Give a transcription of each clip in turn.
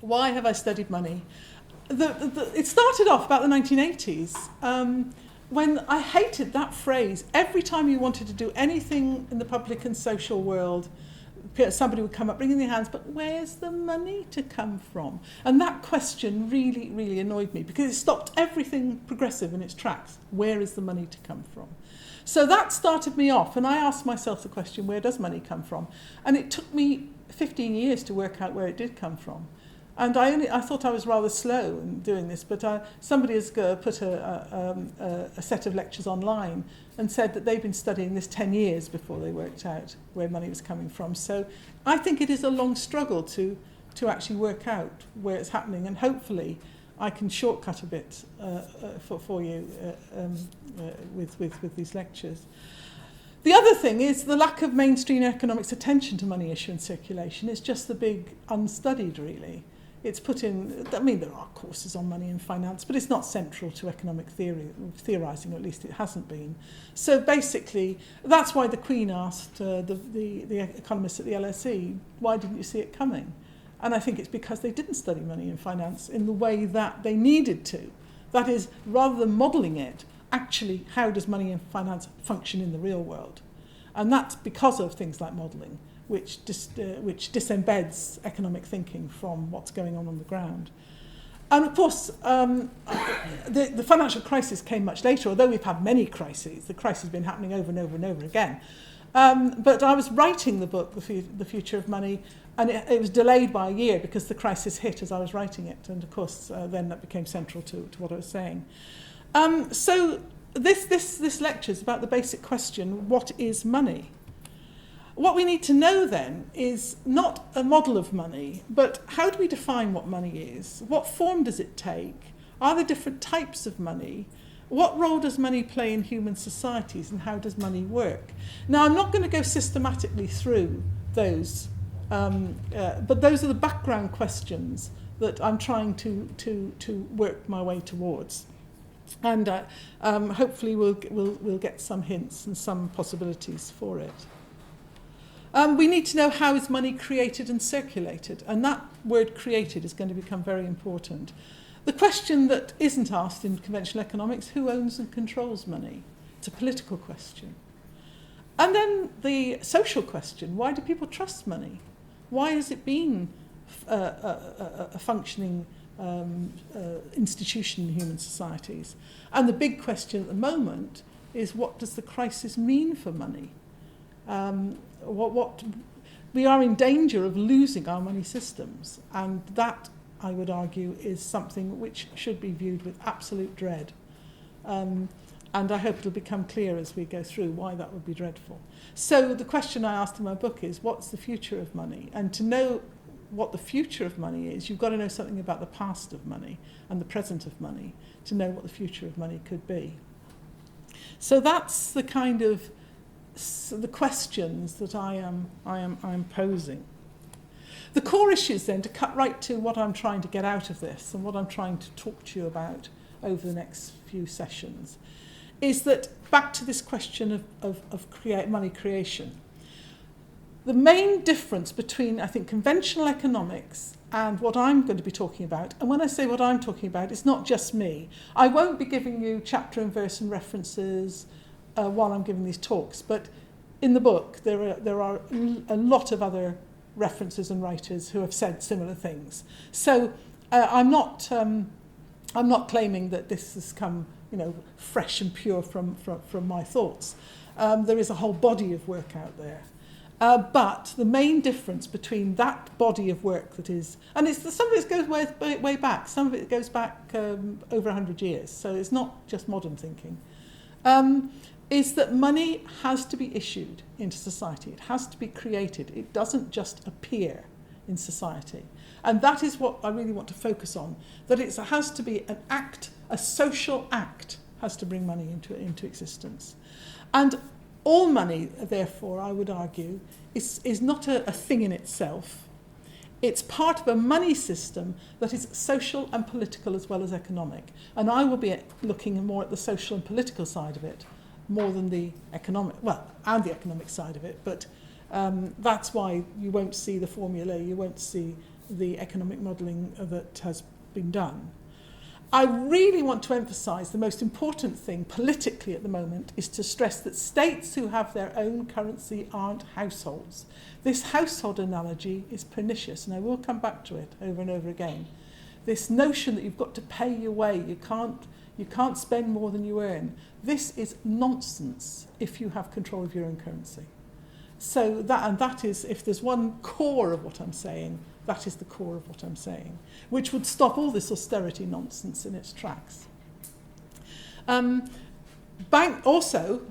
Why have I studied money? It started off about the 1980s when I hated that phrase. Every time you wanted to do anything in the public and social world, somebody would come up bringing their hands, but where's the money to come from? And that question really, really annoyed me because it stopped everything progressive in its tracks. Where is the money to come from? So that started me off, and I asked myself the question, where does money come from? And it took me 15 years to work out where it did come from. And I thought I was rather slow in doing this, but somebody has put a set of lectures online and said that they've been studying this 10 years before they worked out where money was coming from. So I think it is a long struggle to actually work out where it's happening, and hopefully I can shortcut a bit for you with these lectures. The other thing is the lack of mainstream economics attention to money issue and circulation is just the big unstudied, really. It's put in, I mean, there are courses on money and finance, but it's not central to economic theorising, or at least it hasn't been. So basically, that's why the Queen asked the economists at the LSE, why didn't you see it coming? And I think it's because they didn't study money and finance in the way that they needed to. That is, rather than modelling it, actually, how does money and finance function in the real world? And that's because of things like modelling, which disembeds economic thinking from what's going on the ground. And of course, the financial crisis came much later, although we've had many crises. The crisis has been happening over and over and over again. But I was writing the book, The Future of Money, and it was delayed by a year because the crisis hit as I was writing it. And of course, then that became central to what I was saying. So this lecture is about the basic question, what is money? What we need to know then is not a model of money, but how do we define what money is? What form does it take? Are there different types of money? What role does money play in human societies, and how does money work? Now, I'm not going to go systematically through those, but those are the background questions that I'm trying to work my way towards. And hopefully we'll get some hints and some possibilities for it. We need to know how is money created and circulated, and that word created is going to become very important. The question that isn't asked in conventional economics, who owns and controls money? It's a political question. And then the social question, why do people trust money? Why has it been a functioning institution in human societies? And the big question at the moment is, what does the crisis mean for money? What we are in danger of losing our money systems, and that, I would argue, is something which should be viewed with absolute dread. And I hope it'll become clear as we go through why that would be dreadful. So the question I asked in my book is, what's the future of money? And to know what the future of money is, you've got to know something about the past of money and the present of money to know what the future of money could be. So that's the kind of the questions that I am posing. The core issues then, to cut right to what I'm trying to get out of this and what I'm trying to talk to you about over the next few sessions, is that back to this question of money creation. The main difference between, I think, conventional economics and what I'm going to be talking about, and when I say what I'm talking about, it's not just me. I won't be giving you chapter and verse and references while I'm giving these talks, but in the book there are a lot of other references and writers who have said similar things. So I'm not claiming that this has come, fresh and pure from my thoughts. There is a whole body of work out there. But the main difference between that body of work that is, and some of it goes way back, some of it goes back over 100 years, so it's not just modern thinking, is that money has to be issued into society. It has to be created. It doesn't just appear in society. And that is what I really want to focus on, that it has to be an act, a social act has to bring money into existence. And all money, therefore, I would argue, is not a thing in itself. It's part of a money system that is social and political as well as economic. And I will be looking more at the social and political side of it, more than the economic, and the economic side of it. But that's why you won't see the formula, you won't see the economic modelling that has been done. I really want to emphasise the most important thing politically at the moment is to stress that states who have their own currency aren't households. This household analogy is pernicious, and I will come back to it over and over again. This notion that you've got to pay your way, you can't spend more than you earn. This is nonsense if you have control of your own currency. So that is, if there's one core of what I'm saying, that is the core of what I'm saying, which would stop all this austerity nonsense in its tracks. Also,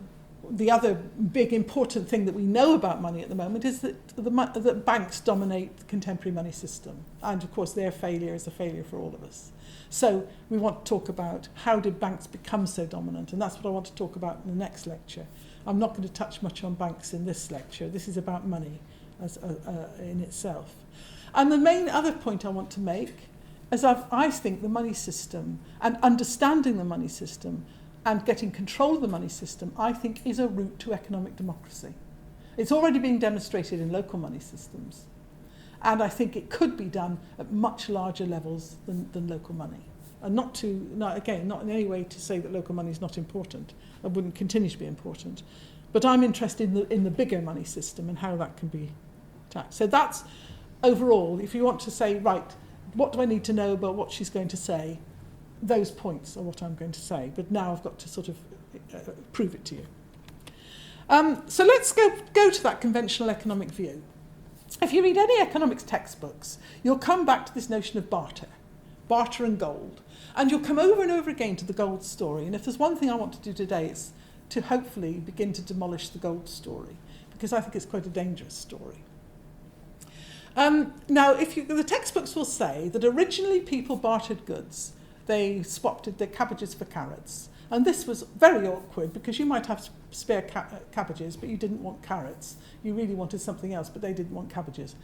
the other big important thing that we know about money at the moment is that banks dominate the contemporary money system. And of course, their failure is a failure for all of us. So we want to talk about how did banks become so dominant, and that's what I want to talk about in the next lecture. I'm not going to touch much on banks in this lecture. This is about money as in itself. And the main other point I want to make is I think the money system and understanding the money system and getting control of the money system, I think, is a route to economic democracy. It's already being demonstrated in local money systems. And I think it could be done at much larger levels than local money. And not in any way to say that local money is not important. It wouldn't continue to be important. But I'm interested in the bigger money system and how that can be taxed. So that's overall, if you want to say, right, what do I need to know about what she's going to say? Those points are what I'm going to say. But now I've got to sort of prove it to you. So let's go to that conventional economic view. If you read any economics textbooks, you'll come back to this notion of barter and gold. And you'll come over and over again to the gold story. And if there's one thing I want to do today, it's to hopefully begin to demolish the gold story, because I think it's quite a dangerous story. Now, the textbooks will say that originally people bartered goods. They swapped their cabbages for carrots. And this was very awkward because you might have spare cabbages, but you didn't want carrots. You really wanted something else, but they didn't want cabbages.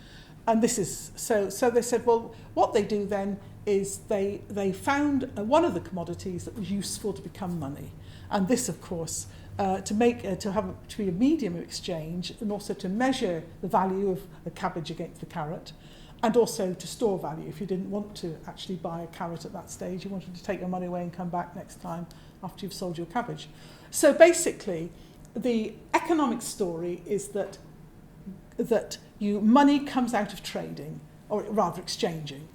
And this is, so they said, well, what they do then is they found one of the commodities that was useful to become money. And this, of course, to be a medium of exchange and also to measure the value of a cabbage against the carrot, and also to store value. If you didn't want to actually buy a carrot at that stage, you wanted to take your money away and come back next time after you've sold your cabbage. So basically, the economic story is that money comes out of trading, or rather exchanging,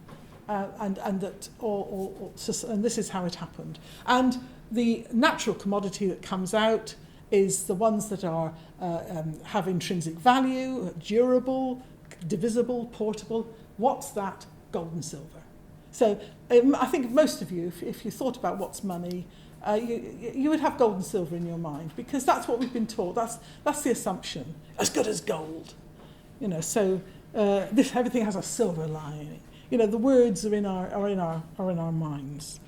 and this is how it happened. And the natural commodity that comes out is the ones that are have intrinsic value, durable, divisible, portable. What's that? Gold and silver. So I think most of you, if you thought about what's money, you would have gold and silver in your mind, because that's what we've been taught. That's the assumption. As good as gold. So everything has a silver lining. The words are in our minds.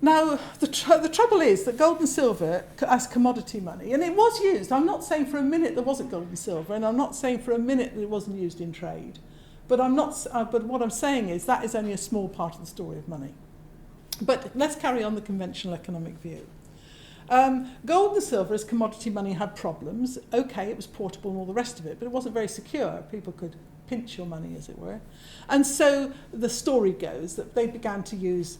Now, the trouble is that gold and silver as commodity money, and it was used. I'm not saying for a minute there wasn't gold and silver, and I'm not saying for a minute that it wasn't used in trade. But what I'm saying is that is only a small part of the story of money. But let's carry on the conventional economic view. Gold and silver as commodity money had problems. Okay, it was portable and all the rest of it, but it wasn't very secure. People could pinch your money, as it were. And so the story goes that they began to use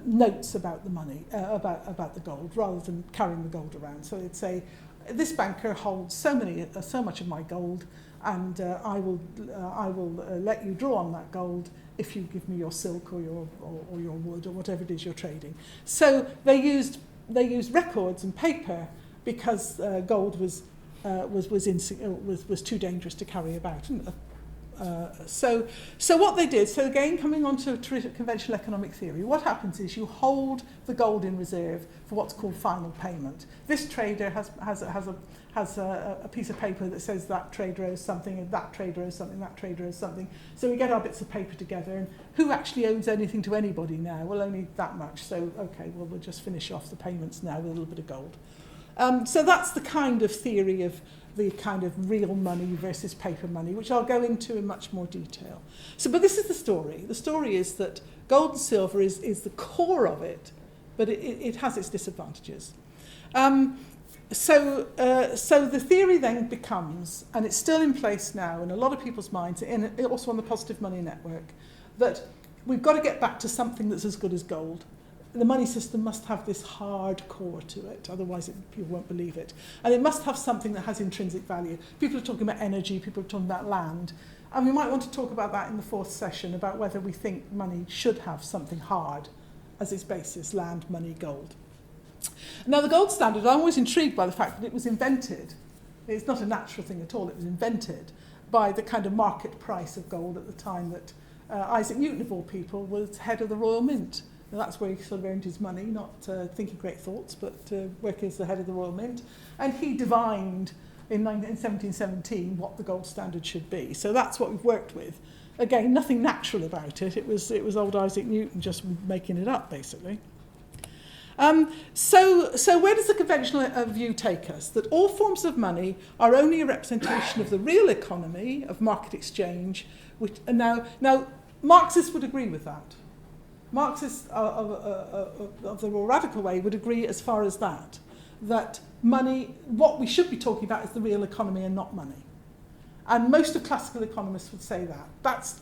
notes about the money, about the gold, rather than carrying the gold around. So they'd say, this banker holds so much of my gold, and I will let you draw on that gold if you give me your silk or your wood or whatever it is you're trading. So they used records and paper because gold was too dangerous to carry about. So what they did, so again coming on to conventional economic theory, what happens is you hold the gold in reserve for what's called final payment. This trader has a piece of paper that says that trader owes something, and that trader owes something, that trader owes something. So we get our bits of paper together, and who actually owes anything to anybody now? Well, only that much. So okay, well, we'll just finish off the payments now with a little bit of gold. So that's the kind of theory of the kind of real money versus paper money, which I'll go into in much more detail. But this is the story. The story is that gold and silver is the core of it, but it has its disadvantages. So the theory then becomes, and it's still in place now in a lot of people's minds, and also on the Positive Money Network, that we've got to get back to something that's as good as gold. The money system must have this hard core to it, otherwise people won't believe it. And it must have something that has intrinsic value. People are talking about energy, people are talking about land. And we might want to talk about that in the fourth session, about whether we think money should have something hard as its basis: land, money, gold. Now, the gold standard, I'm always intrigued by the fact that it was invented. It's not a natural thing at all. It was invented by the kind of market price of gold at the time that Isaac Newton, of all people, was head of the Royal Mint. And that's where he sort of earned his money, not thinking great thoughts, but working as the head of the Royal Mint. And he divined in 1717 what the gold standard should be. So that's what we've worked with. Again, nothing natural about it. It was old Isaac Newton just making it up, basically. So where does the conventional view take us? That all forms of money are only a representation of the real economy, of market exchange. Which, and now Marxists would agree with that. Marxists of the more radical way would agree as far as that money, what we should be talking about is the real economy and not money. And most of classical economists would say that.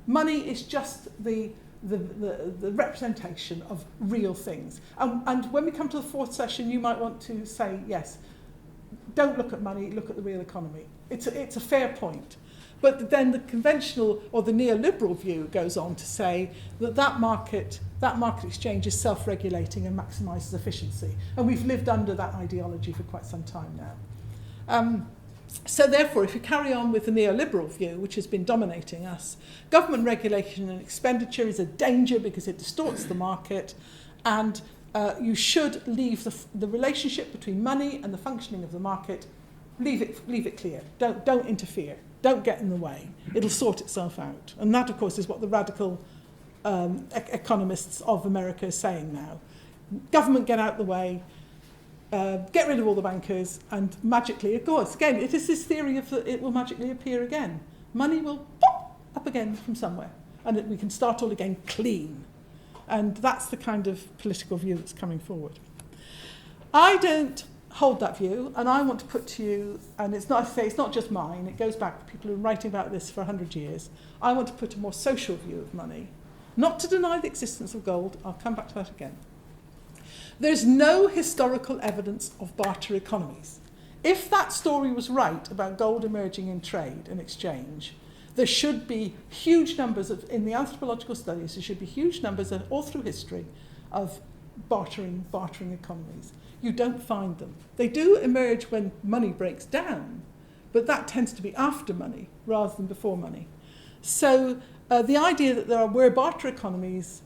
Money is just the representation of real things. And when we come to the fourth session, you might want to say, yes, don't look at money, look at the real economy. It's a fair point. But then the conventional or the neoliberal view goes on to say that market exchange is self-regulating and maximises efficiency. And we've lived under that ideology for quite some time now. So therefore, if you carry on with the neoliberal view, which has been dominating us, government regulation and expenditure is a danger because it distorts the market, and you should leave the relationship between money and the functioning of the market, leave it clear. Don't interfere. Don't get in the way. It'll sort itself out. And that, of course, is what the radical economists of America are saying now. Government, get out the way. Get rid of all the bankers, and magically, of course, again, it is this theory of that it will magically appear again. Money will pop up again from somewhere, and we can start all again clean. And that's the kind of political view that's coming forward. I don't hold that view, and I want to put to you, and it's not just mine, it goes back to people who have been writing about this for 100 years. I want to put a more social view of money, not to deny the existence of gold. I'll come back to that again. There's no historical evidence of barter economies. If that story was right about gold emerging in trade and exchange, there should be huge numbers in the anthropological studies, there should be huge numbers all through history of bartering economies. You don't find them. They do emerge when money breaks down, but that tends to be after money rather than before money. So the idea that there were barter economies,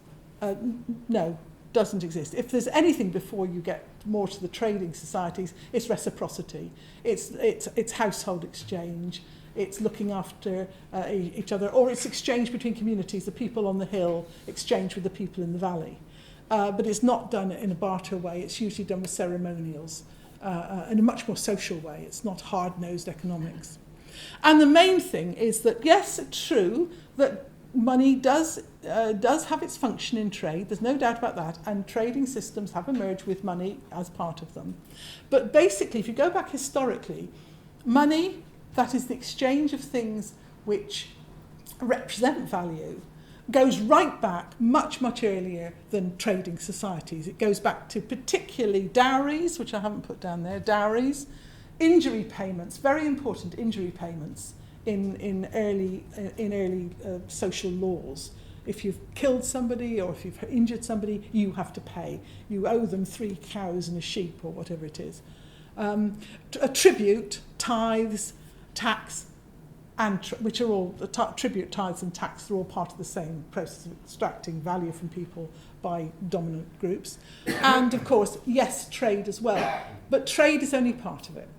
no, doesn't exist. If there's anything before you get more to the trading societies, it's reciprocity. It's household exchange. It's looking after each other, or it's exchange between communities. The people on the hill exchange with the people in the valley. But it's not done in a barter way. It's usually done with ceremonials in a much more social way. It's not hard-nosed economics. And the main thing is that, yes, it's true that money does have its function in trade. There's no doubt about that. And trading systems have emerged with money as part of them. But basically, if you go back historically, money, that is the exchange of things which represent value, goes right back much, much earlier than trading societies. It goes back to particularly dowries, which I haven't put down there, dowries, injury payments, very important injury payments in early social laws. If you've killed somebody or if you've injured somebody, you have to pay. You owe them 3 cows and a sheep or whatever it is. A tribute, tithes, tax, and which are all, tribute, tithes and tax are all part of the same process of extracting value from people by dominant groups. And of course, yes, trade as well. But trade is only part of it.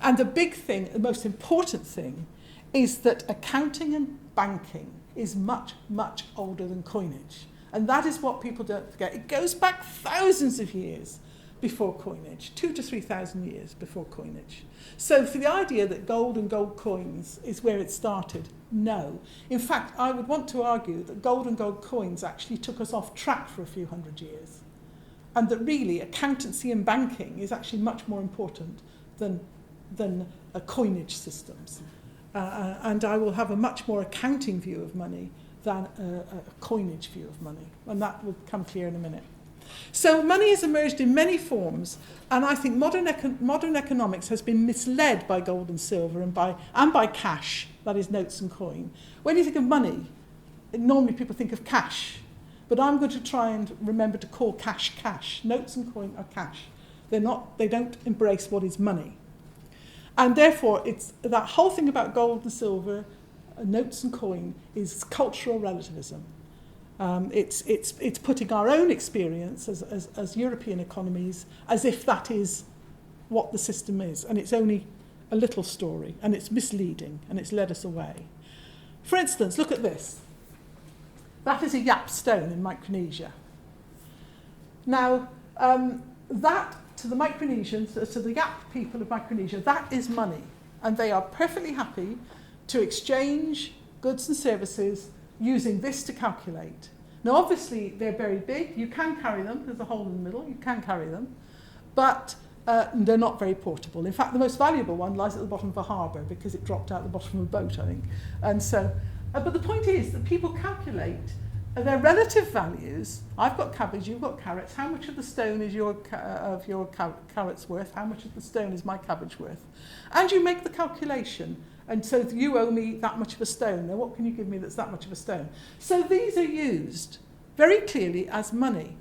And the big thing, the most important thing, is that accounting and banking is much, much older than coinage. And that is what people don't forget. It goes back thousands of years before coinage, 2,000 to 3,000 years before coinage. So for the idea that gold and gold coins is where it started, no. In fact, I would want to argue that gold and gold coins actually took us off track for a few hundred years. and that really accountancy and banking is actually much more important than coinage systems. And I will have a much more accounting view of money than a coinage view of money, and that will come clear in a minute. So money has emerged in many forms, and I think modern economics has been misled by gold and silver and by cash, that is notes and coin. When you think of money, normally people think of cash, but I'm going to try and remember to call cash cash. Notes and coin are cash. They don't embrace what is money. And therefore, it's that whole thing about gold and silver, notes and coin, is cultural relativism. It's putting our own experience as European economies as if that is what the system is, and it's only a little story, and it's misleading, and it's led us away. For instance, look at this. That is a Yap stone in Micronesia. Now, that, to the Micronesians, to the Yap people of Micronesia, that is money, and they are perfectly happy to exchange goods and services using this to calculate. Now, obviously, they're very big. You can carry them. There's a hole in the middle. You can carry them. But they're not very portable. In fact, the most valuable one lies at the bottom of a harbour because it dropped out the bottom of a boat, I think. And so, but the point is that people calculate their relative values. I've got cabbage, you've got carrots. How much of the stone is your carrots worth? How much of the stone is my cabbage worth? And you make the calculation. And so you owe me that much of a stone. Now, what can you give me that's that much of a stone? So these are used very clearly as money.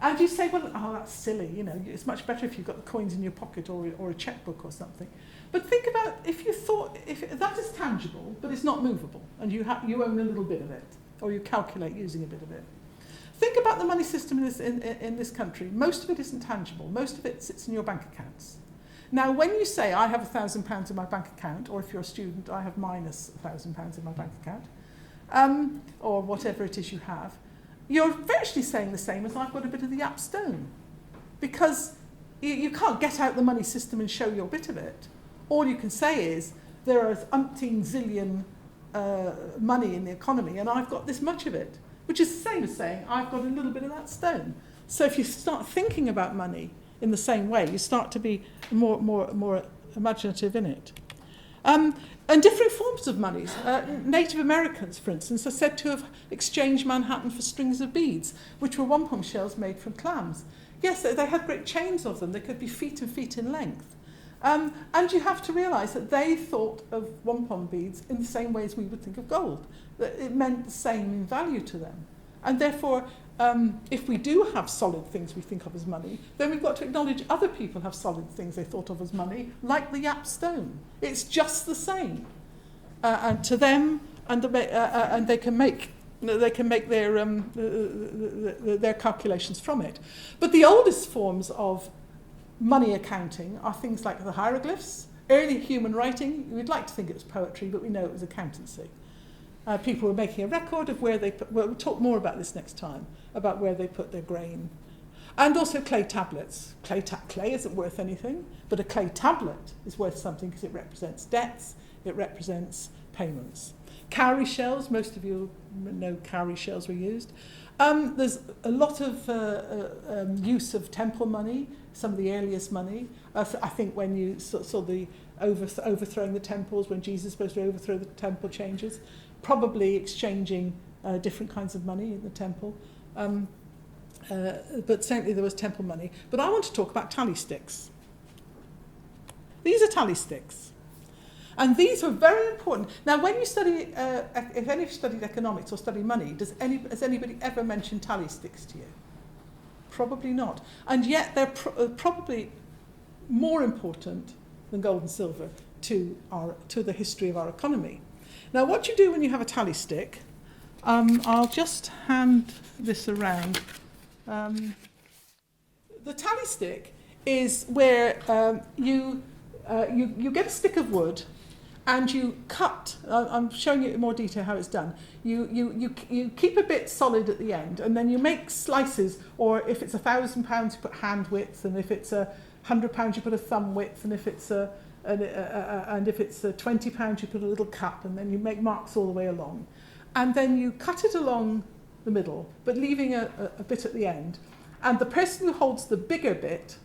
And you say, well, oh, that's silly. You know, it's much better if you've got the coins in your pocket or a checkbook or something. But think about if that is tangible, but it's not movable, and you own a little bit of it, or you calculate using a bit of it. Think about the money system in this country. Most of it isn't tangible. Most of it sits in your bank accounts. Now, when you say, I have £1,000 in my bank account, or if you're a student, I have minus £1,000 in my bank account, or whatever it is you have, you're virtually saying the same as I've got a bit of the Yap stone. Because you can't get out the money system and show your bit of it. All you can say is, there are umpteen zillion money in the economy, and I've got this much of it, which is the same as saying, I've got a little bit of that stone. So if you start thinking about money in the same way, you start to be more imaginative in it. And different forms of monies. Native Americans, for instance, are said to have exchanged Manhattan for strings of beads, which were wampum shells made from clams. Yes, they had great chains of them. They could be feet and feet in length. And you have to realise that they thought of wampum beads in the same way as we would think of gold. That it meant the same in value to them. And therefore, if we do have solid things we think of as money, then we've got to acknowledge other people have solid things they thought of as money, like the Yap stone. It's just the same, and to them, and they can make their calculations from it. But the oldest forms of money accounting are things like the hieroglyphs, early human writing. We'd like to think it was poetry, but we know it was accountancy. People were making a record of where they put, we'll talk more about this next time, about where they put their grain. And also clay tablets. Clay isn't worth anything, but a clay tablet is worth something because it represents debts, it represents payments. Cowrie shells, most of you know cowrie shells were used. There's a lot of use of temple money, some of the earliest money. I think when you saw the overthrowing the temples, when Jesus was supposed to overthrow the temple changes, probably exchanging different kinds of money in the temple. But certainly there was temple money. But I want to talk about tally sticks. These are tally sticks. And these are very important. Now, when you study, if any of you studied economics or study money, has anybody ever mentioned tally sticks to you? Probably not. And yet they're probably more important than gold and silver to the history of our economy. Now, what you do when you have a tally stick, I'll just hand this around. The tally stick is where you get a stick of wood and you cut. I'm showing you in more detail how it's done. You keep a bit solid at the end, and then you make slices. Or if it's £1,000, you put hand width, and if it's £100, you put a thumb width, and if it's £20, you put a little cup, and then you make marks all the way along. And then you cut it along the middle, but leaving a bit at the end. And the person who holds the bigger bit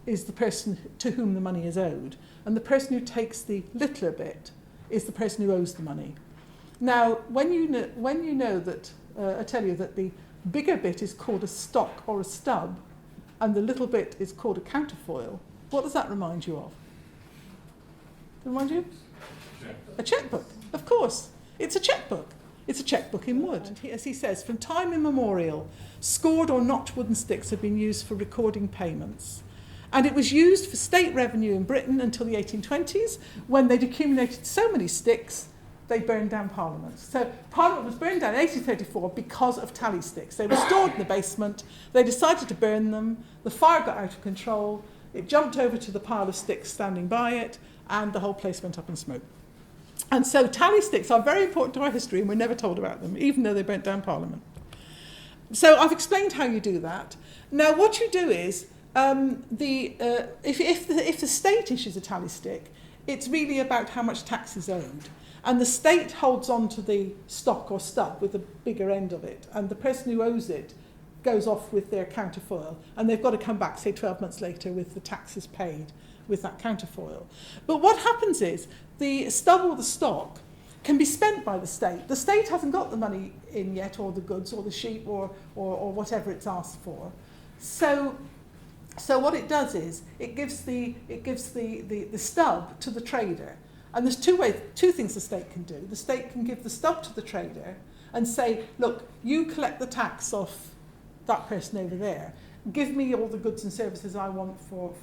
is the person to whom the money is owed. And the person who takes the littler bit is the person who owes the money. Now, when you know that, I tell you that the bigger bit is called a stock or a stub, and the little bit is called a counterfoil, what does that remind you of? Remind you? A checkbook, of course. It's a checkbook. It's a checkbook in wood. And as he says, from time immemorial, scored or notched wooden sticks have been used for recording payments. And it was used for state revenue in Britain until the 1820s, when they'd accumulated so many sticks, they burned down Parliament. So Parliament was burned down in 1834 because of tally sticks. They were stored in the basement. They decided to burn them. The fire got out of control. It jumped over to the pile of sticks standing by it, and the whole place went up in smoke. And so tally sticks are very important to our history, and we're never told about them, even though they burnt down Parliament. So I've explained how you do that. Now, what you do is, if the state issues a tally stick, it's really about how much tax is owed. And the state holds on to the stock or stub with the bigger end of it, and the person who owes it goes off with their counterfoil, and they've got to come back, say, 12 months later with the taxes paid with that counterfoil. But what happens is, the stub or the stock can be spent by the state. The state hasn't got the money in yet, or the goods, or the sheep, or whatever it's asked for. So what it does is, it gives the stub to the trader. And there's two things the state can do. The state can give the stub to the trader and say, look, you collect the tax off that person over there. Give me all the goods and services I want for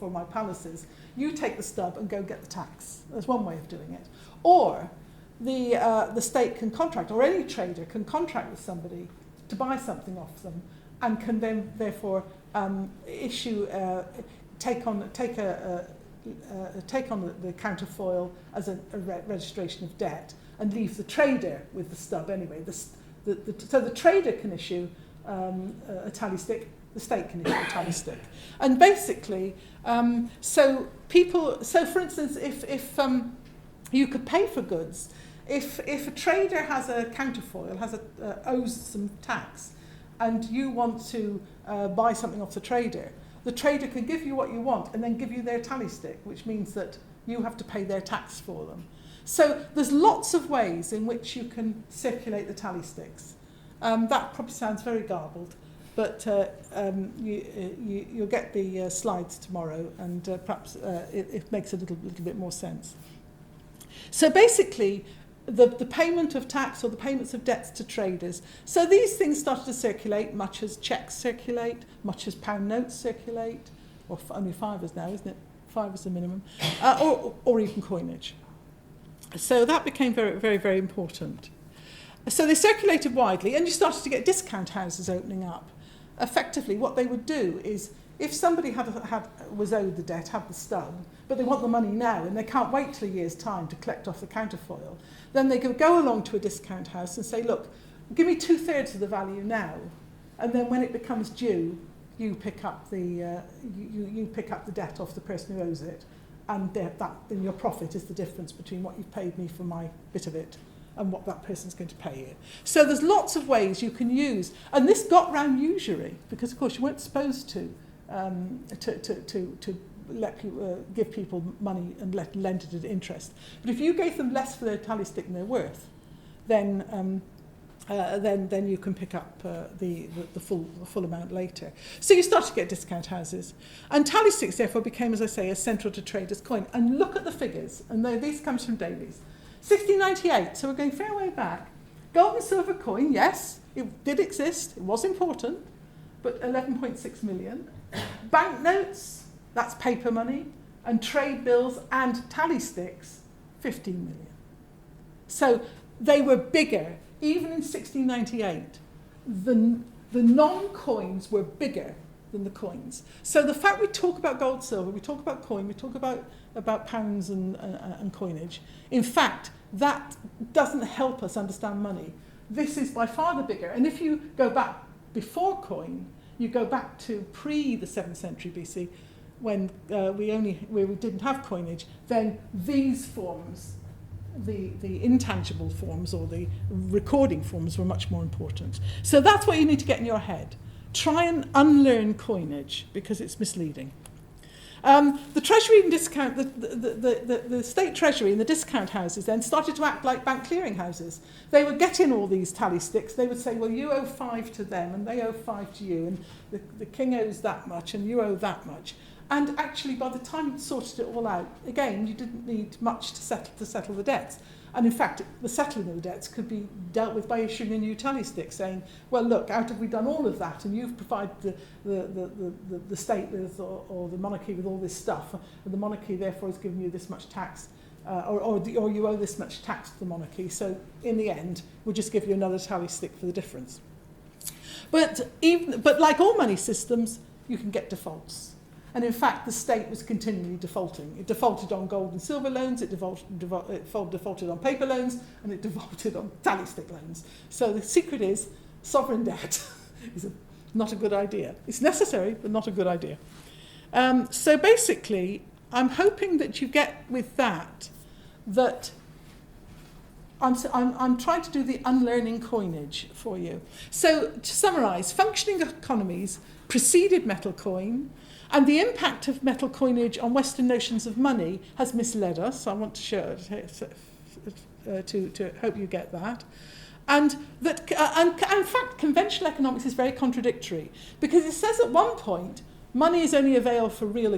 my palaces. You take the stub and go get the tax. That's one way of doing it. Or the state can contract, or any trader can contract with somebody to buy something off them, and can then therefore take on the counterfoil as a registration of debt, and leave the trader with the stub anyway. So the trader can issue a tally stick, the state can issue a tally stick. And basically, so for instance, if you could pay for goods, if a trader has a counterfoil, owes some tax, and you want to buy something off the trader can give you what you want and then give you their tally stick, which means that you have to pay their tax for them. So there's lots of ways in which you can circulate the tally sticks. That probably sounds very garbled, but you'll get the slides tomorrow, and perhaps it makes a little bit more sense. So basically, the payment of tax or the payments of debts to traders. So these things started to circulate, much as cheques circulate, much as pound notes circulate, or only fivers now, isn't it? 5 is the minimum, or even coinage. So that became very, very, very important. So they circulated widely, and you started to get discount houses opening up. Effectively, what they would do is, if somebody was owed the debt, had the stub, but they want the money now, and they can't wait till a year's time to collect off the counterfoil, then they could go along to a discount house and say, look, give me 2/3 of the value now, and then when it becomes due, you pick up the debt off the person who owes it, and then your profit is the difference between what you've paid me for my bit of it and what that person's going to pay you. So there's lots of ways you can use, and this got round usury, because of course you weren't supposed to give people money and lend it at interest. But if you gave them less for their tally stick than they're worth, then you can pick up the full amount later. So you start to get discount houses. And tally sticks, therefore, became, as I say, central to traders' coin. And look at the figures, and these comes from Davies. 1698, so we're going fair way back. Gold and silver coin, yes, it did exist, it was important, but 11.6 million. Banknotes, that's paper money, and trade bills and tally sticks, 15 million. So they were bigger. Even in 1698, the non-coins were bigger than the coins. So the fact we talk about gold, silver, we talk about coin, we talk about pounds and coinage, in fact, that doesn't help us understand money. This is by far the bigger. And if you go back before coin, you go back to pre the 7th century BC, when we didn't have coinage, then these forms, the intangible forms or the recording forms, were much more important. So that's what you need to get in your head. try and unlearn coinage because it's misleading. The Treasury and discount, the state Treasury and the discount houses then started to act like bank clearing houses. They would get in all these tally sticks. They would say, well, you owe 5 to them and they owe 5 to you, and the king owes that much and you owe that much. And actually, by the time you sorted it all out, again, you didn't need much to settle the debts. And in fact, the settling of the debts could be dealt with by issuing a new tally stick saying, well, look, out of we've done all of that and you've provided the state with or the monarchy with all this stuff, and the monarchy therefore has given you this much tax, or you owe this much tax to the monarchy, so in the end, we'll just give you another tally stick for the difference. But like all money systems, you can get defaults. And in fact, the state was continually defaulting. It defaulted on gold and silver loans, it defaulted on paper loans, and it defaulted on tally stick loans. So the secret is sovereign debt is not a good idea. It's necessary, but not a good idea. So basically, I'm hoping that you get with that I'm trying to do the unlearning coinage for you. So to summarise, functioning economies preceded metal coin, and the impact of metal coinage on Western notions of money has misled us. I want to show to hope you get that. And that, and in fact, conventional economics is very contradictory, because it says at one point money is only a veil for real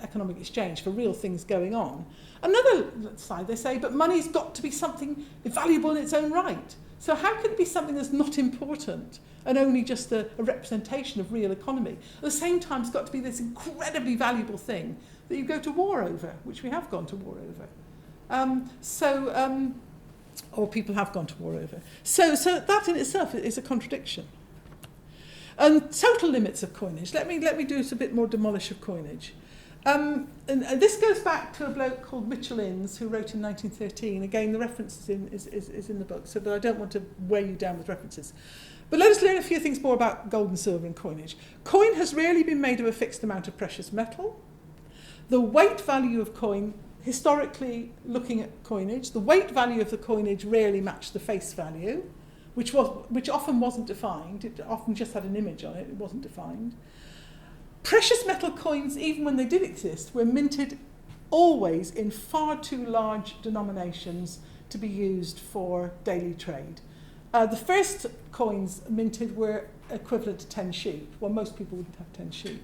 economic exchange, for real things going on. Another side, they say, but money's got to be something valuable in its own right. So how can it be something that's not important and only just a representation of real economy? At the same time, it's got to be this incredibly valuable thing that you go to war over, which we have gone to war over. Or people have gone to war over. So that in itself is a contradiction. And total limits of coinage. Let me do a bit more demolish of coinage. And this goes back to a bloke called Mitchell Innes, who wrote in 1913. Again, the reference is in the book, but I don't want to weigh you down with references. But let us learn a few things more about gold and silver and coinage. Coin has rarely been made of a fixed amount of precious metal. The weight value of coin, historically looking at coinage, the weight value of the coinage rarely matched the face value, which often wasn't defined. It often just had an image on it. It wasn't defined. Precious metal coins, even when they did exist, were minted always in far too large denominations to be used for daily trade. The first coins minted were equivalent to 10 sheep. Well, most people wouldn't have 10 sheep.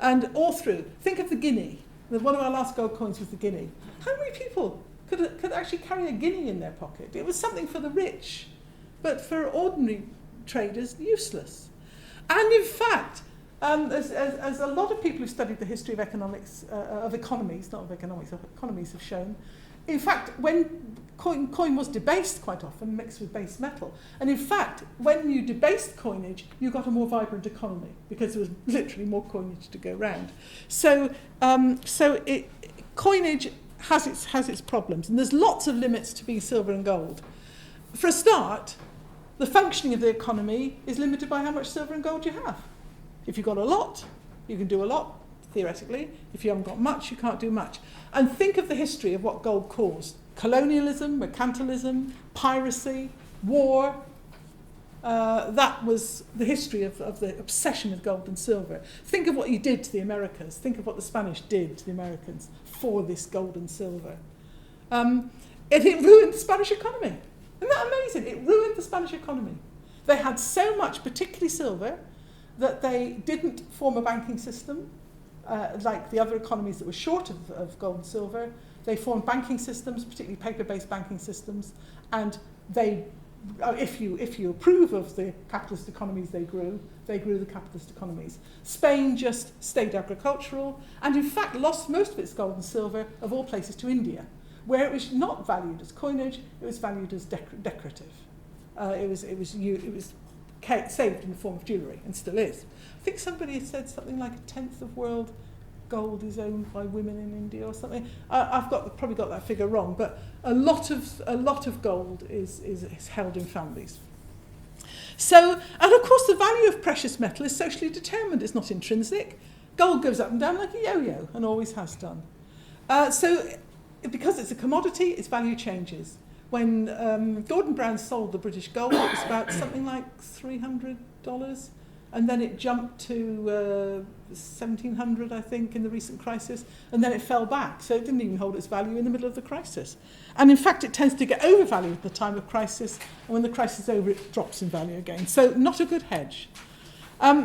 And all through, think of the guinea. One of our last gold coins was the guinea. How many people could actually carry a guinea in their pocket? It was something for the rich, but for ordinary traders, useless. And in fact, as a lot of people who studied the history of economics, of economies, not of economics, of economies have shown, in fact, when coin was debased quite often, mixed with base metal, and in fact, when you debased coinage, you got a more vibrant economy because there was literally more coinage to go around. So coinage has its problems, and there's lots of limits to being silver and gold. For a start, the functioning of the economy is limited by how much silver and gold you have. If you've got a lot, you can do a lot, theoretically. If you haven't got much, you can't do much. And think of the history of what gold caused. Colonialism, mercantilism, piracy, war. That was the history of the obsession with gold and silver. Think of what you did to the Americas. Think of what the Spanish did to the Americans for this gold and silver. It ruined the Spanish economy. Isn't that amazing? It ruined the Spanish economy. They had so much, particularly silver, that they didn't form a banking system like the other economies that were short of gold and silver. They formed banking systems, particularly paper-based banking systems, and they, if you approve of the capitalist economies they grew the capitalist economies. Spain just stayed agricultural, and in fact lost most of its gold and silver, of all places, to India, where it was not valued as coinage, it was valued as decorative. It was saved in the form of jewellery, and still is. I think somebody said something like 1/10 of world gold is owned by women in India or something. I've probably got that figure wrong, but a lot of gold is held in families. So, and of course the value of precious metal is socially determined, it's not intrinsic. Gold goes up and down like a yo-yo, and always has done. So, because it's a commodity, its value changes. When Gordon Brown sold the British gold, it was about something like $300. and then it jumped to 1700, I think, in the recent crisis, and then it fell back. So it didn't even hold its value in the middle of the crisis. And in fact, it tends to get overvalued at the time of crisis, and when the crisis is over, it drops in value again. So not a good hedge.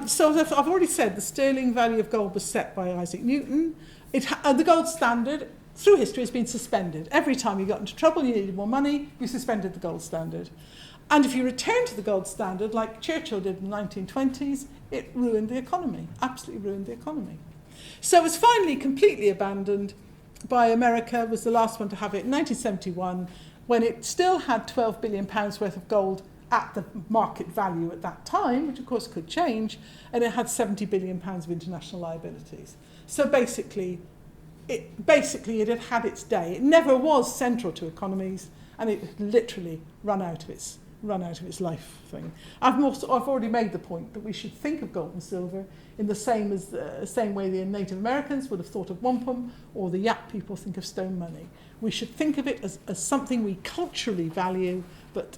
So as I've already said, the sterling value of gold was set by Isaac Newton. The gold standard, through history, has been suspended. Every time you got into trouble, you needed more money, you suspended the gold standard. And if you return to the gold standard, like Churchill did in the 1920s, it ruined the economy, absolutely ruined the economy. So it was finally completely abandoned by America, was the last one to have it in 1971, when it still had £12 billion worth of gold at the market value at that time, which of course could change, and it had £70 billion of international liabilities. So basically it had had its day. It never was central to economies, and it literally run out of its life thing. I've already made the point that we should think of gold and silver in the same way the Native Americans would have thought of wampum, or the Yap people think of stone money. We should think of it as something we culturally value, but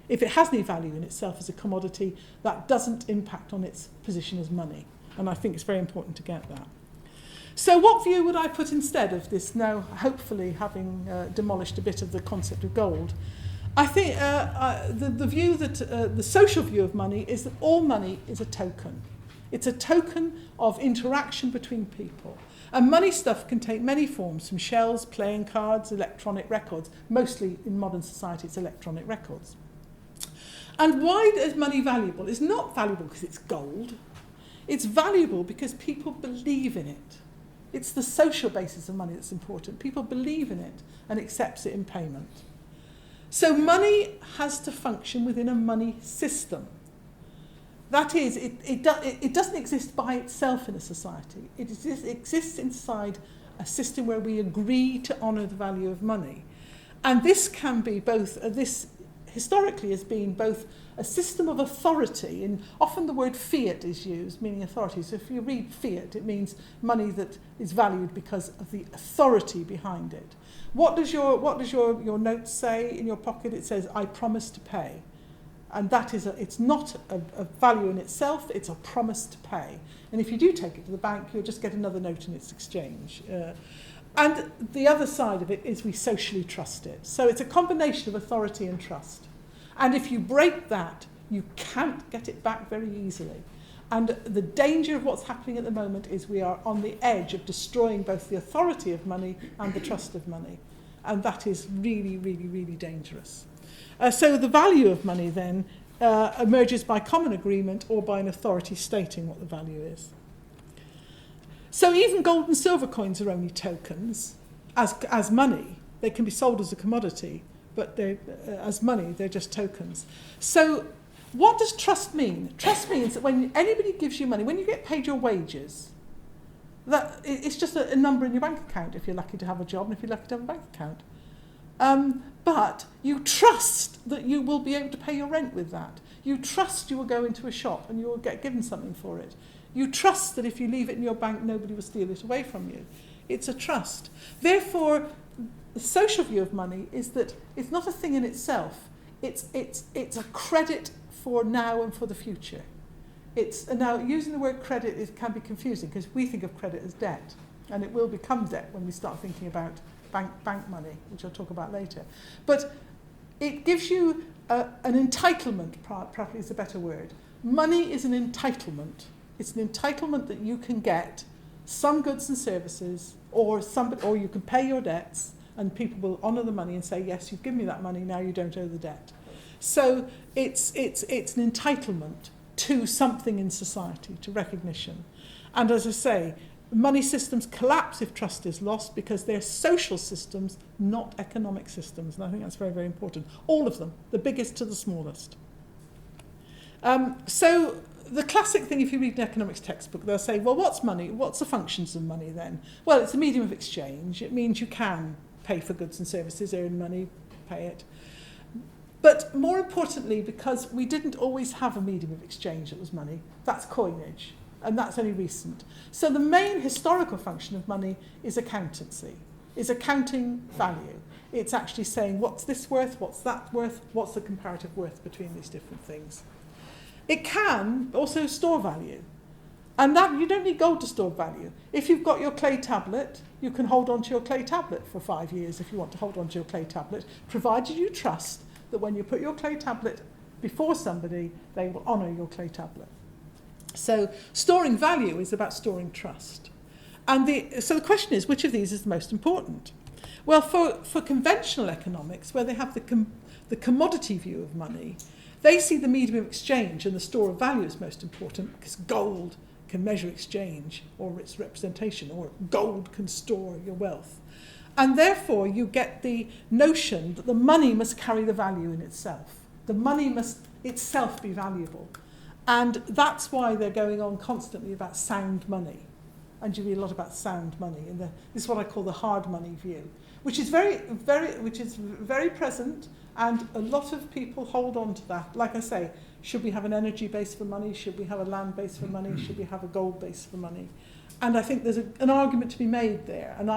if it has any value in itself as a commodity, that doesn't impact on its position as money. And I think it's very important to get that. So what view would I put instead of this, now hopefully having demolished a bit of the concept of gold? I think the view that the social view of money is that all money is a token. It's a token of interaction between people. And money stuff can take many forms, from shells, playing cards, electronic records. Mostly in modern society it's electronic records. And why is money valuable? It's not valuable because it's gold. It's valuable because people believe in it. It's the social basis of money that's important. People believe in it and accepts it in payment. So money has to function within a money system. That is, it doesn't exist by itself in a society. It exists inside a system where we agree to honour the value of money. And this can be both, this historically has been both a system of authority, and often the word fiat is used, meaning authority. So if you read fiat, it means money that is valued because of the authority behind it. What does your note say in your pocket? It says, I promise to pay. And that is it's not a value in itself, it's a promise to pay. And if you do take it to the bank, you'll just get another note in its exchange. And the other side of it is we socially trust it. So it's a combination of authority and trust. And if you break that, you can't get it back very easily. And the danger of what's happening at the moment is we are on the edge of destroying both the authority of money and the trust of money. And that is really, really, really dangerous. So the value of money then emerges by common agreement or by an authority stating what the value is. So even gold and silver coins are only tokens as money. They can be sold as a commodity, but as money, they're just tokens. So what does trust mean? Trust means that when anybody gives you money, when you get paid your wages, that it's just a number in your bank account if you're lucky to have a job and if you're lucky to have a bank account. But you trust that you will be able to pay your rent with that. You trust you will go into a shop and you will get given something for it. You trust that if you leave it in your bank, nobody will steal it away from you. It's a trust. Therefore, the social view of money is that it's not a thing in itself. It's a credit for now and for the future. Now, using the word credit can be confusing because we think of credit as debt, and it will become debt when we start thinking about bank money, which I'll talk about later. But it gives you an entitlement, probably is a better word. Money is an entitlement. It's an entitlement that you can get some goods and services, or you can pay your debts, and people will honour the money and say, yes, you've given me that money, now you don't owe the debt. So it's an entitlement to something in society, to recognition. And as I say, money systems collapse if trust is lost because they're social systems, not economic systems. And I think that's very, very important. All of them, the biggest to the smallest. So the classic thing, if you read an economics textbook, they'll say, well, what's money? What's the functions of money then? Well, it's a medium of exchange. It means you can pay for goods and services, earn money, pay it. But more importantly, because we didn't always have a medium of exchange that was money, that's coinage. And that's only recent. So the main historical function of money is accountancy, is accounting value. It's actually saying, what's this worth, what's that worth, what's the comparative worth between these different things. It can also store value. And that you don't need gold to store value. If you've got your clay tablet, you can hold on to your clay tablet for 5 years if you want to hold on to your clay tablet, provided you trust that when you put your clay tablet before somebody, they will honour your clay tablet. So storing value is about storing trust. And so the question is, which of these is the most important? Well, for conventional economics, where they have the commodity view of money, they see the medium of exchange and the store of value as most important, because gold can measure exchange or its representation, or gold can store your wealth. And therefore you get the notion that the money must carry the value in itself. The money must itself be valuable. And that's why they're going on constantly about sound money. And you read a lot about sound money. And this is what I call the hard money view, which is very present, and a lot of people hold on to that. Like I say, should we have an energy base for money? Should we have a land base for money? Should we have a gold base for money? And I think there's an argument to be made there. And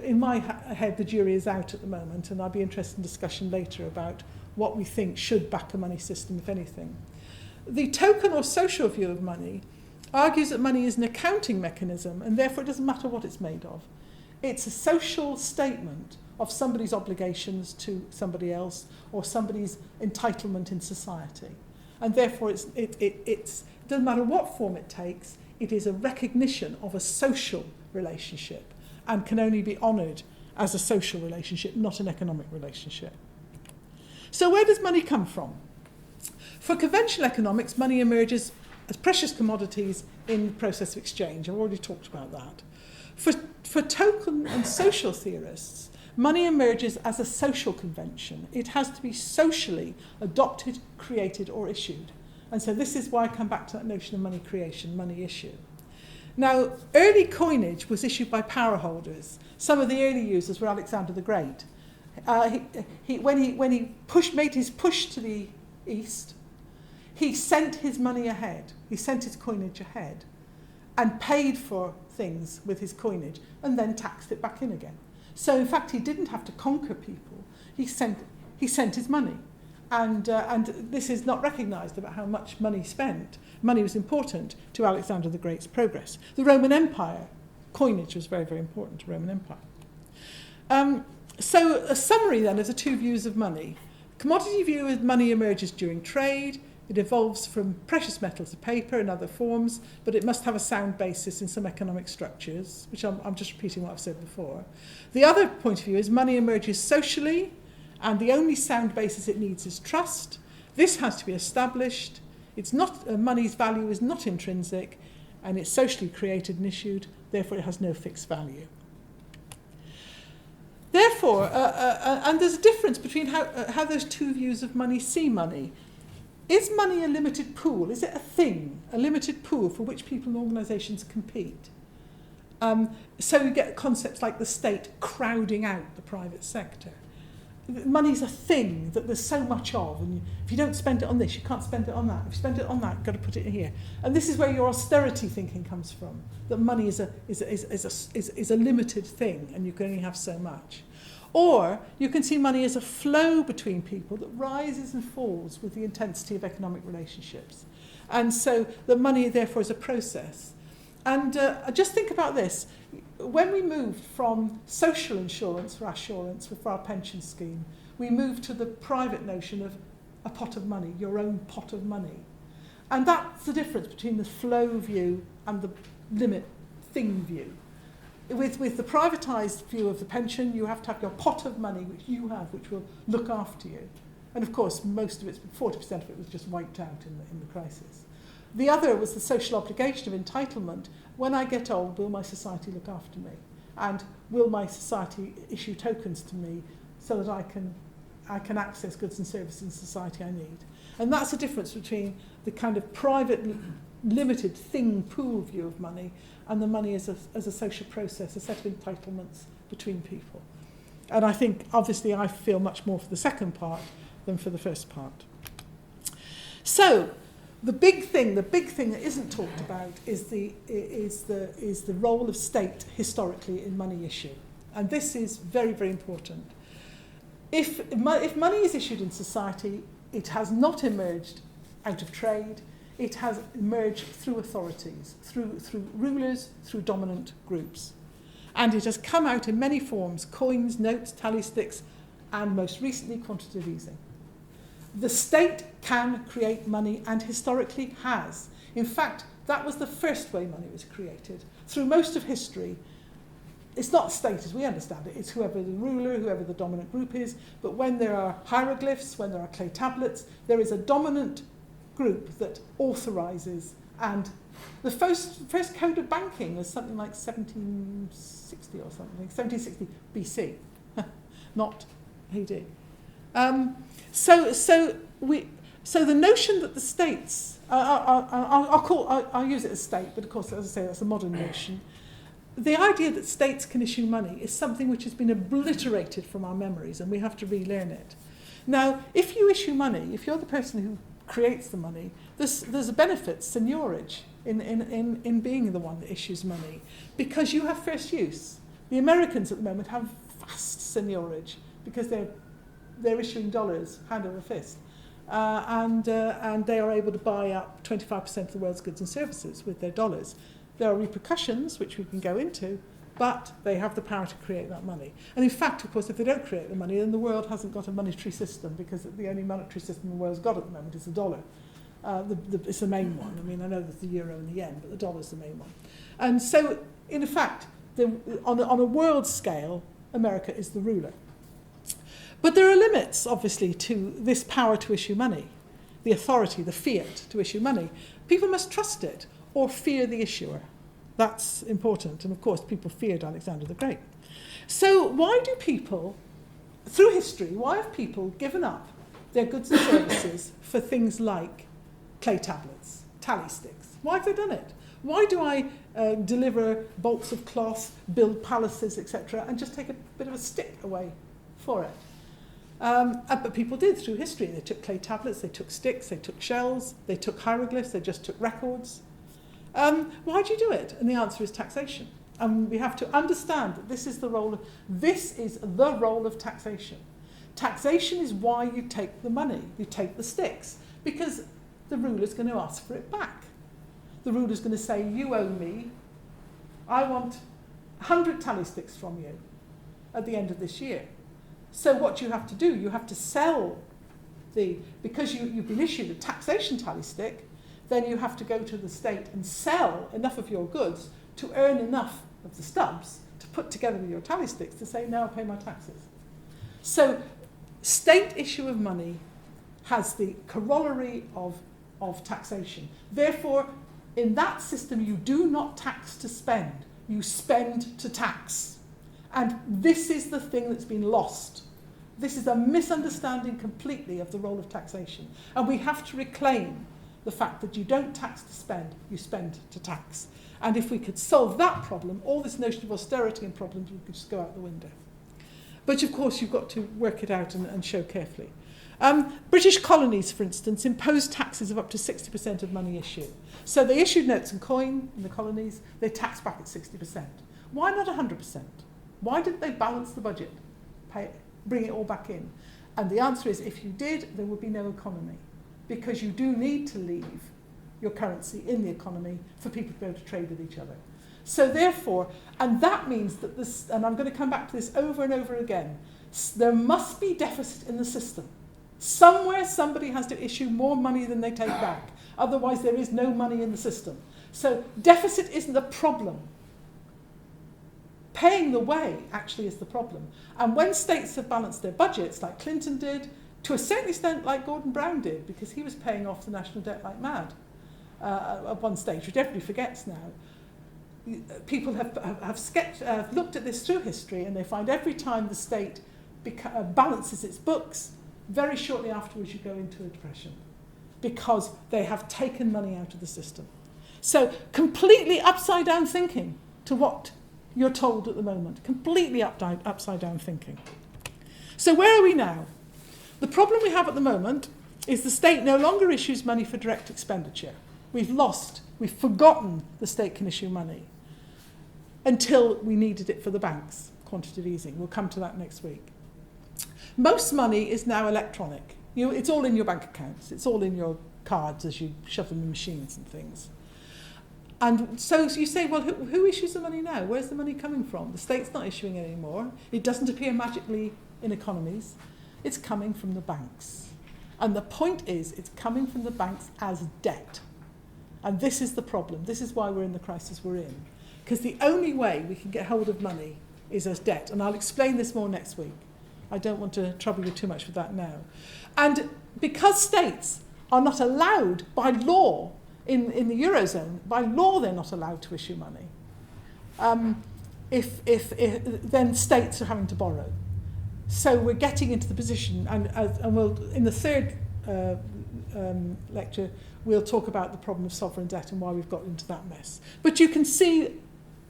in my head, the jury is out at the moment, and I'll be interested in discussion later about what we think should back a money system, if anything. The token or social view of money argues that money is an accounting mechanism, and therefore it doesn't matter what it's made of. It's a social statement of somebody's obligations to somebody else, or somebody's entitlement in society. And therefore it doesn't matter what form it takes, it is a recognition of a social relationship, and can only be honoured as a social relationship, not an economic relationship. So where does money come from? For conventional economics, money emerges as precious commodities in the process of exchange. I've already talked about that. For token and social theorists, money emerges as a social convention. It has to be socially adopted, created, or issued. And so this is why I come back to that notion of money creation, money issue. Now, early coinage was issued by power holders. Some of the early users were Alexander the Great. When he made his push to the east, he sent his money ahead. He sent his coinage ahead and paid for things with his coinage and then taxed it back in again. So in fact, he didn't have to conquer people. He sent his money. And this is not recognised about how much money spent. Money was important to Alexander the Great's progress. The Roman Empire, coinage was very, very important to Roman Empire. So a summary then of the two views of money. Commodity view of money emerges during trade. It evolves from precious metals to paper and other forms, but it must have a sound basis in some economic structures, which I'm just repeating what I've said before. The other point of view is money emerges socially, and the only sound basis it needs is trust. This has to be established. It's not money's value is not intrinsic, and it's socially created and issued. Therefore, it has no fixed value. Therefore, and there's a difference between how those two views of money see money. Is money a limited pool? Is it a thing, a limited pool for which people and organisations compete? So you get concepts like the state crowding out the private sector. Money's a thing that there's so much of, and if you don't spend it on this, you can't spend it on that. If you spend it on that, you've got to put it in here. And this is where your austerity thinking comes from, that money is a limited thing, and you can only have so much. Or you can see money as a flow between people that rises and falls with the intensity of economic relationships. And so the money, therefore, is a process. And just think about this. When we moved from social insurance for our pension scheme, we moved to the private notion of a pot of money, your own pot of money. And that's the difference between the flow view and the limit thing view. With the privatised view of the pension, you have to have your pot of money, which you have, which will look after you. And of course, most of it, 40% of it was just wiped out in the crisis. The other was the social obligation of entitlement. When I get old, will my society look after me? And will my society issue tokens to me so that I can access goods and services in society I need? And that's the difference between the kind of private, limited thing pool view of money and the money as a social process, a set of entitlements between people. And I think, obviously, I feel much more for the second part than for the first part. So, the big thing that isn't talked about is the role of state historically in money issue. And this is very, very important. If money is issued in society, it has not emerged out of trade. It has emerged through authorities, through rulers, through dominant groups. And it has come out in many forms: coins, notes, tally sticks, and most recently quantitative easing. The state can create money, and historically has. In fact, that was the first way money was created. Through most of history, it's not state as we understand it, it's whoever the ruler, whoever the dominant group is, but when there are hieroglyphs, when there are clay tablets, there is a dominant group that authorises. And the first code of banking was something like 1760 or something, 1760 BC, not AD. So the notion that the states, I'll use it as state, but of course, as I say, that's a modern notion. The idea that states can issue money is something which has been obliterated from our memories, and we have to relearn it. Now, if you issue money, if you're the person who creates the money, there's a benefit, seigniorage, in being the one that issues money, because you have first use. The Americans at the moment have vast seigniorage because they're issuing dollars hand over fist, and they are able to buy up 25% of the world's goods and services with their dollars. There are repercussions, which we can go into, but they have the power to create that money. And in fact, of course, if they don't create the money, then the world hasn't got a monetary system, because the only monetary system the world's got at the moment is the dollar. It's the main one. I mean, I know there's the euro and the yen, but the dollar's the main one. And so, in fact, on a world scale, America is the ruler. But there are limits, obviously, to this power to issue money, the authority, the fiat to issue money. People must trust it or fear the issuer. That's important. And of course, people feared Alexander the Great. So why do people, through history, why have people given up their goods and services for things like clay tablets, tally sticks? Why have they done it? Why do I deliver bolts of cloth, build palaces, etc., and just take a bit of a stick away for it? But people did through history. They took clay tablets, they took sticks, they took shells, they took hieroglyphs, they just took records. Why do you do it? And the answer is taxation. And we have to understand that this is the role of taxation. Taxation is why you take the money, you take the sticks, because the ruler's going to ask for it back. The ruler's going to say, you owe me, I want 100 tally sticks from you at the end of this year. So what you have to do, you have to sell because you've been issued a taxation tally stick, then you have to go to the state and sell enough of your goods to earn enough of the stubs to put together with your tally sticks to say, now I pay my taxes. So state issue of money has the corollary of taxation. Therefore, in that system, you do not tax to spend. You spend to tax. And this is the thing that's been lost. This is a misunderstanding completely of the role of taxation. And we have to reclaim the fact that you don't tax to spend, you spend to tax. And if we could solve that problem, all this notion of austerity and problems would just go out the window. But of course, you've got to work it out and show carefully. British colonies, for instance, imposed taxes of up to 60% of money issued. So they issued notes and coin in the colonies, they taxed back at 60%. Why not 100%? Why didn't they balance the budget, bring it all back in? And the answer is, if you did, there would be no economy, because you do need to leave your currency in the economy for people to be able to trade with each other. So therefore, and that means that this, and I'm going to come back to this over and over again, there must be deficit in the system. Somewhere somebody has to issue more money than they take back. Otherwise there is no money in the system. So deficit isn't the problem. Paying the way actually is the problem. And when states have balanced their budgets, like Clinton did, to a certain extent like Gordon Brown did, because he was paying off the national debt like mad at one stage, which everybody forgets now. People have looked at this through history, and they find every time the state balances its books, very shortly afterwards you go into a depression, because they have taken money out of the system. So completely upside down thinking to what you're told at the moment. Completely upside down thinking. So where are we now? The problem we have at the moment is the state no longer issues money for direct expenditure. We've forgotten the state can issue money until we needed it for the banks, quantitative easing. We'll come to that next week. Most money is now electronic. It's all in your bank accounts. It's all in your cards as you shove them in machines and things. And so you say, well, who issues the money now? Where's the money coming from? The state's not issuing it anymore. It doesn't appear magically in economies. It's coming from the banks. And the point is, it's coming from the banks as debt. And this is the problem. This is why we're in the crisis we're in. Because the only way we can get hold of money is as debt. And I'll explain this more next week. I don't want to trouble you too much with that now. And because states are not allowed by law, in the Eurozone, by law they're not allowed to issue money. If then states are having to borrow. So we're getting into the position, and we'll, in the third lecture, we'll talk about the problem of sovereign debt and why we've got into that mess. But you can see,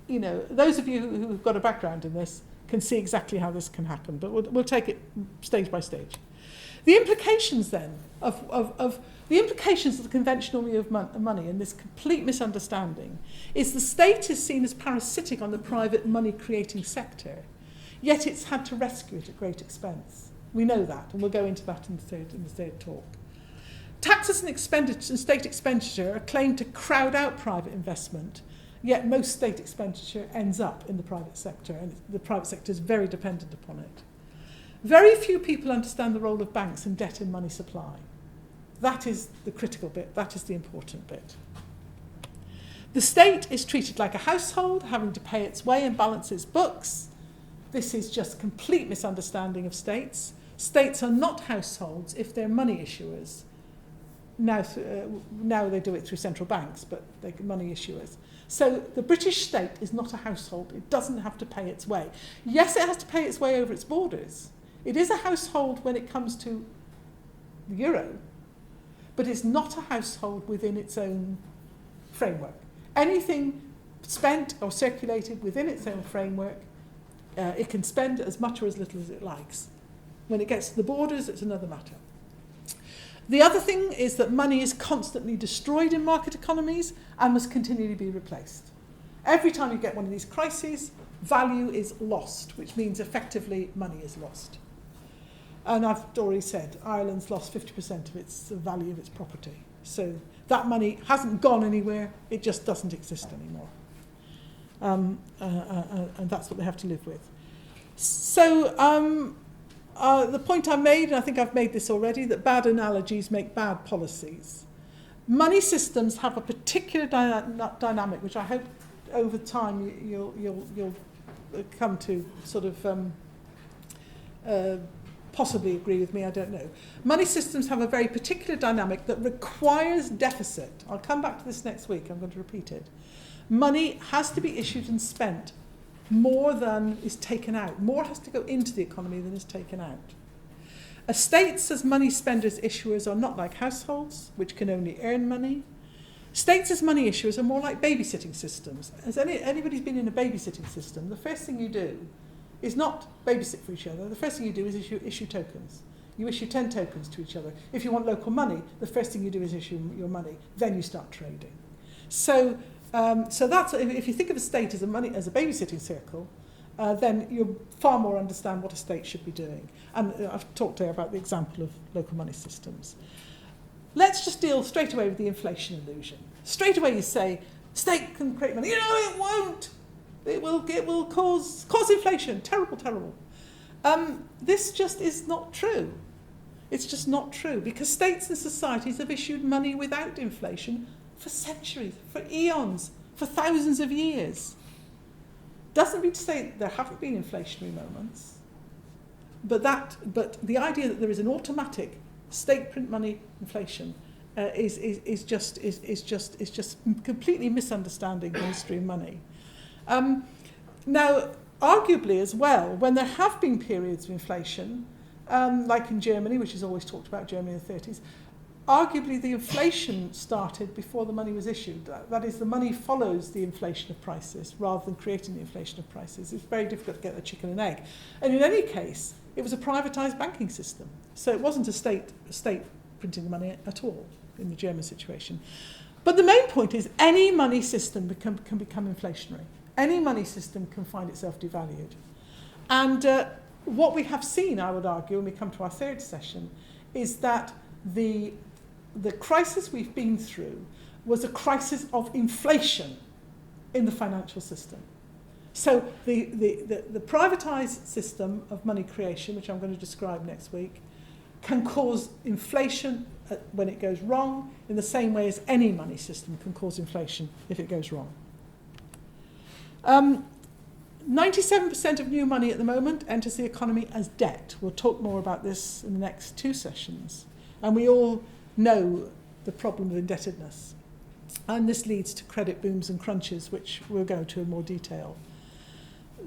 you know, those of you who've got a background in this can see exactly how this can happen, but we'll take it stage by stage. The implications then of the implications of the conventional view of money and this complete misunderstanding is the state is seen as parasitic on the private money-creating sector, yet it's had to rescue it at great expense. We know that, and we'll go into that in the third talk. Taxes and state expenditure are claimed to crowd out private investment, yet most state expenditure ends up in the private sector, and the private sector is very dependent upon it. Very few people understand the role of banks in debt and money supply. That is the critical bit, that is the important bit. The state is treated like a household, having to pay its way and balance its books. This is just complete misunderstanding of states. States are not households if they're money issuers. Now they do it through central banks, but they're money issuers. So the British state is not a household. It doesn't have to pay its way. Yes, it has to pay its way over its borders. It is a household when it comes to the euro, but it's not a household within its own framework. Anything spent or circulated within its own framework, it can spend as much or as little as it likes. When it gets to the borders, it's another matter. The other thing is that money is constantly destroyed in market economies and must continually be replaced. Every time you get one of these crises, value is lost, which means effectively money is lost. And I've already said, Ireland's lost 50% of its value of its property. So that money hasn't gone anywhere, it just doesn't exist anymore. And that's what they have to live with. So the point I made, and I think I've made this already, that bad analogies make bad policies. Money systems have a particular dynamic, which I hope over time you'll come to sort of possibly agree with me, I don't know. Money systems have a very particular dynamic that requires deficit. I'll come back to this next week, I'm going to repeat it. Money has to be issued and spent more than is taken out. More has to go into the economy than is taken out. States as money spenders issuers are not like households, which can only earn money. States as money issuers are more like babysitting systems. Has anybody's been in a babysitting system? The first thing you do is not babysit for each other. The first thing you do is issue tokens. You issue 10 tokens to each other. If you want local money, the first thing you do is issue your money. Then you start trading. So that's, if you think of a state as a babysitting circle, then you far more understand what a state should be doing. And I've talked there about the example of local money systems. Let's just deal straight away with the inflation illusion. Straight away you say, state can create money. You know, it won't. It will cause inflation. Terrible, terrible. This just is not true. It's just not true, because states and societies have issued money without inflation for centuries, for eons, for thousands of years. Doesn't mean to say there haven't been inflationary moments, but the idea that there is an automatic state print money inflation is just completely misunderstanding the history of money. Now, arguably as well, when there have been periods of inflation, like in Germany, which is always talked about, Germany in the 30s, arguably the inflation started before the money was issued. That is, the money follows the inflation of prices rather than creating the inflation of prices. It's very difficult to get the chicken and egg. And in any case, it was a privatised banking system. So it wasn't a state printing the money at all in the German situation. But the main point is any money system can become inflationary. Any money system can find itself devalued. And what we have seen, I would argue, when we come to our third session, is that the the crisis we've been through was a crisis of inflation in the financial system. So the privatised system of money creation, which I'm going to describe next week, can cause inflation when it goes wrong, in the same way as any money system can cause inflation if it goes wrong. 97% of new money at the moment enters the economy as debt. We'll talk more about this in the next 2 sessions. And we all know the problem of indebtedness. And this leads to credit booms and crunches, which we'll go into in more detail.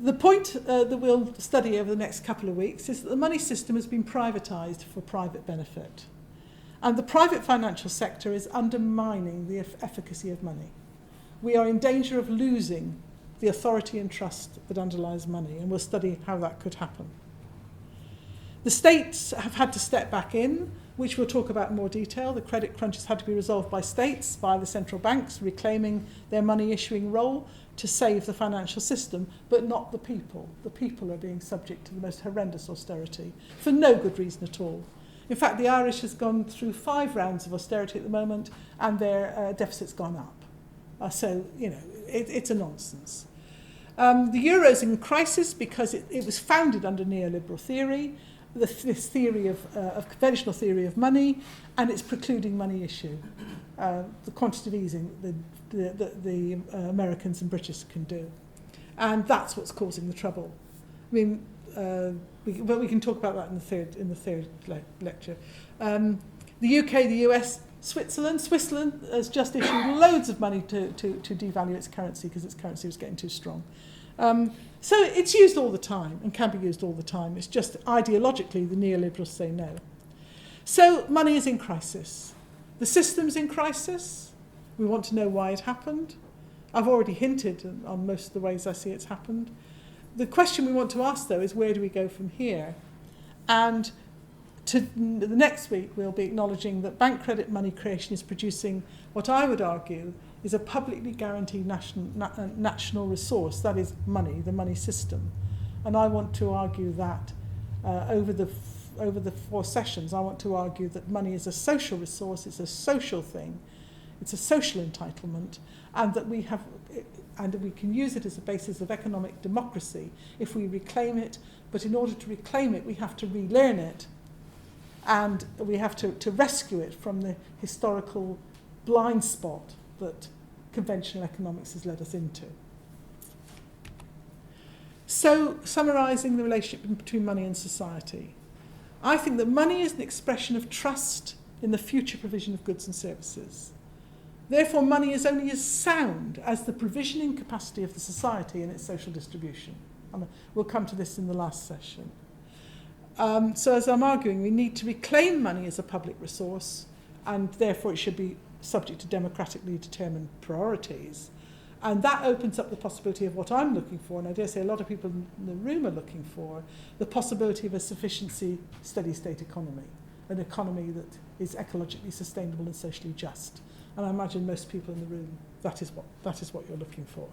The point that we'll study over the next couple of weeks is that the money system has been privatised for private benefit. And the private financial sector is undermining the efficacy of money. We are in danger of losing the authority and trust that underlies money, and we'll study how that could happen. The states have had to step back in, which we'll talk about in more detail. The credit crunch has had to be resolved by states, by the central banks, reclaiming their money issuing role to save the financial system, but not the people. The people are being subject to the most horrendous austerity for no good reason at all. In fact, the Irish has gone through 5 rounds of austerity at the moment, and their deficit's gone up. So, you know, it's a nonsense. The euro's in crisis because it was founded under neoliberal theory, this theory of conventional theory of money, and it's precluding money issue. The quantitative easing the Americans and British can do, and that's what's causing the trouble. I mean, we can talk about that in the third lecture. The UK, the US, Switzerland has just issued loads of money to devalue its currency because its currency was getting too strong. So it's used all the time and can be used all the time. It's just ideologically the neoliberals say no. So money is in crisis. The system's in crisis. We want to know why it happened. I've already hinted on most of the ways I see it's happened. The question we want to ask, though, is where do we go from here? And the next week we'll be acknowledging that bank credit money creation is producing what I would argue is a publicly guaranteed national resource, that is money, the money system. And I want to argue that over the 4 sessions, I want to argue that money is a social resource, it's a social thing, it's a social entitlement, and that we can use it as a basis of economic democracy if we reclaim it. But in order to reclaim it, we have to relearn it, and we have to rescue it from the historical blind spot that conventional economics has led us into. So, summarising the relationship between money and society, I think that money is an expression of trust in the future provision of goods and services. Therefore, money is only as sound as the provisioning capacity of the society and its social distribution. We'll come to this in the last session. So as I'm arguing, we need to reclaim money as a public resource, and therefore it should be subject to democratically determined priorities. And that opens up the possibility of what I'm looking for, and I dare say a lot of people in the room are looking for, the possibility of a sufficiency steady-state economy, an economy that is ecologically sustainable and socially just. And I imagine most people in the room, that is what you're looking for.